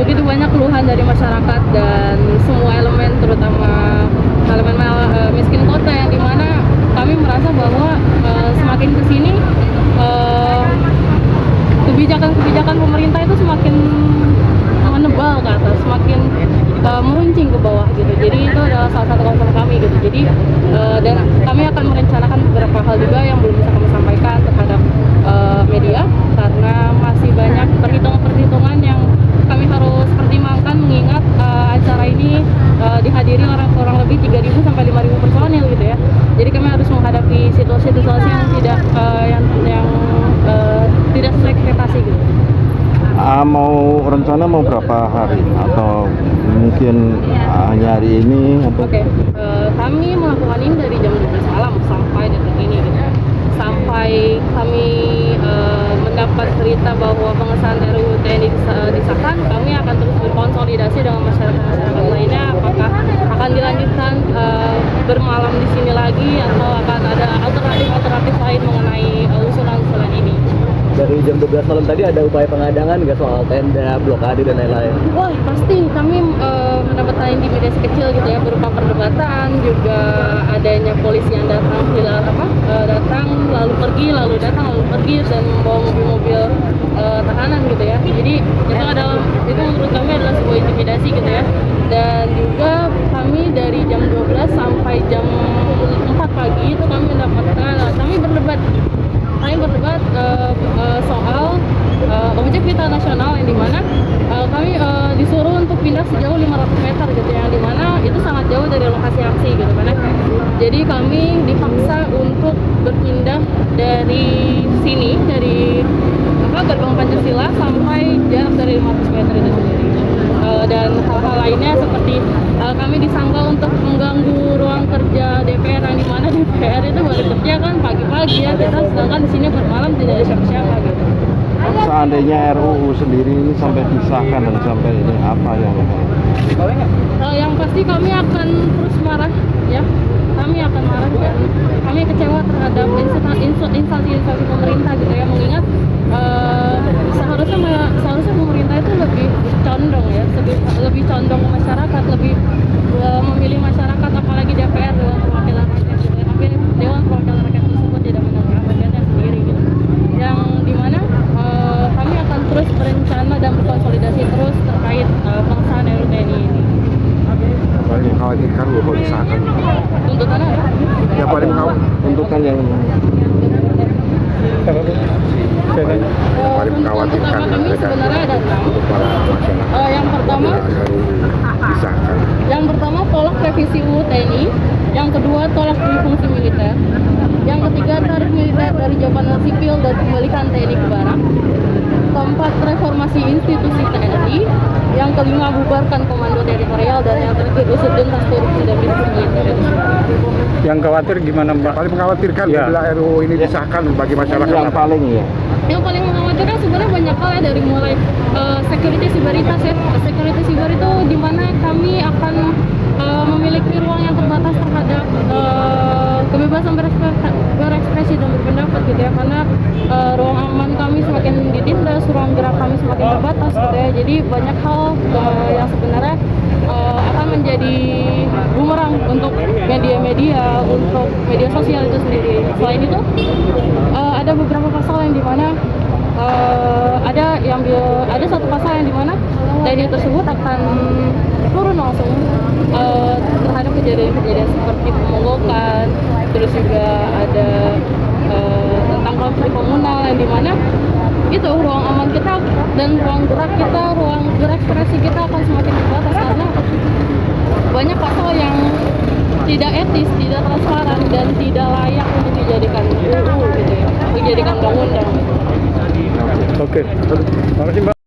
begitu banyak keluhan dari masyarakat dan semua elemen, terutama elemen miskin kota, yang dimana kami merasa bahwa semakin kesini kebijakan pemerintah itu semakin menebal ke atas, semakin meruncing ke bawah gitu. Jadi itu adalah salah satu concern kami gitu. Jadi dan kami akan merencanakan beberapa hal juga yang belum bisa kami sampaikan terhadap media, karena masih banyak perhitungan-perhitungan yang kami harus pertimbangkan, mengingat acara ini dihadiri kurang lebih 3.000 sampai 5.000 personil gitu ya. Jadi kami harus menghadapi situasi-situasi yang tidak tidak sesuai ekspektasi gitu. Rencana mau berapa hari atau mungkin hanya hari ini atau? Oke, kami melakukan ini dari jam 12 malam sampai detik ini gitu. Sampai kami mendapat berita bahwa pengesahan RUU TNI disahkan, kami akan terus berkonsolidasi dengan masyarakat lainnya, apakah akan dilanjutkan bermalam di sini lagi atau akan ada alternatif lain mengenai usulan-usulan ini. Dari jam 12 malam tadi ada upaya pengadangan nggak soal tenda, blokade dan lain-lain? Wah, pasti kami mendapatkan intimidasi kecil gitu ya, berupa perdebatan, juga adanya polisi yang datang lalu pergi, lalu datang lalu pergi, dan membawa mobil-mobil tahanan gitu ya. Jadi itu menurut kami adalah sebuah intimidasi gitu ya. Dan juga kami dari jam 12 sampai jam 4 pagi itu kami berdebat soal objek vital nasional, yang dimana kami disuruh untuk pindah sejauh 500 meter gitu, yang dimana itu sangat jauh dari lokasi aksi gitu kan. Jadi kami dipaksa untuk berpindah dari sini, dari gerbang Pancasila sampai jarak dari 500 meter itu sendiri. Dan hal-hal lainnya seperti kami disangka untuk mengganggu ruang kerja DPR, yang dimana DPR itu baru kerja kan pagi-pagi ya, kita sedangkan di sini bermalam tidak ada siapa-siapa gitu. Seandainya RUU sendiri ini sampai disahkan dan sampai ini apa yang pasti kami akan terus marah ya. Kami akan marah dan kami kecewa terhadap instansi pemerintah gitu ya, mengingat seharusnya pemerintah itu lebih condong ya, lebih condong ke masyarakat, lebih memilih masyarakat, apalagi DPR, Dewan Perwakilan Rakyat gitu ya. Tapi Dewan Perwakilan Rakyat tersebut tidak mendengar rakyatnya sendiri gitu, yang dimana kami akan terus berencana dan berkonsolidasi terus terkait pengesahan RUU TNI ini. paling mengkhawatirkan kalau disahkan? Tuntutannya apa? Ya paling tuntutan yang paling mengkhawatirkan kami sebenarnya ada 6. para masyarakat. Yang pertama Disahkan. Yang pertama tolak revisi UU TNI, yang kedua tolak fungsi militer, yang ketiga tarik militer dari jabatan sipil dan kembalikan TNI ke Barak, keempat reformasi institusi TNI, yang kelima bubarkan komando teritorial, dan yang terakhir usut tuntas korupsi dan bisnis militer. Yang khawatir gimana Mbak? Paling mengkhawatirkan Ya. bila RUU ini disahkan bagi masyarakat Yang paling ya. Yang paling mengkhawatirkan sebenarnya banyak hal ya, dari mulai security siberitas ya. Security siber itu di mana kami akan memiliki ruang yang terbatas terhadap kebebasan berekspresi dan berpendapat gitu ya, karena ruang aman kami semakin ditindas, ruang gerak kami semakin terbatas gitu ya. Jadi banyak hal yang sebenarnya akan menjadi bumerang untuk media-media, untuk media sosial itu sendiri. Selain itu ada beberapa pasal yang dimana ada satu pasal yang dimana TNI tersebut akan turun langsung terhadap kejadian-kejadian seperti pemogokan, terus juga ada tentang konflik komunal, yang dimana itu ruang aman kita dan ruang gerak kita, ruang berekspresi kita akan semakin terbatas, karena banyak pasal yang tidak etis, tidak transparan, dan tidak layak untuk dijadikan UU gitu ya, dijadikan undang-undang. Oke. Terima kasih Mbak.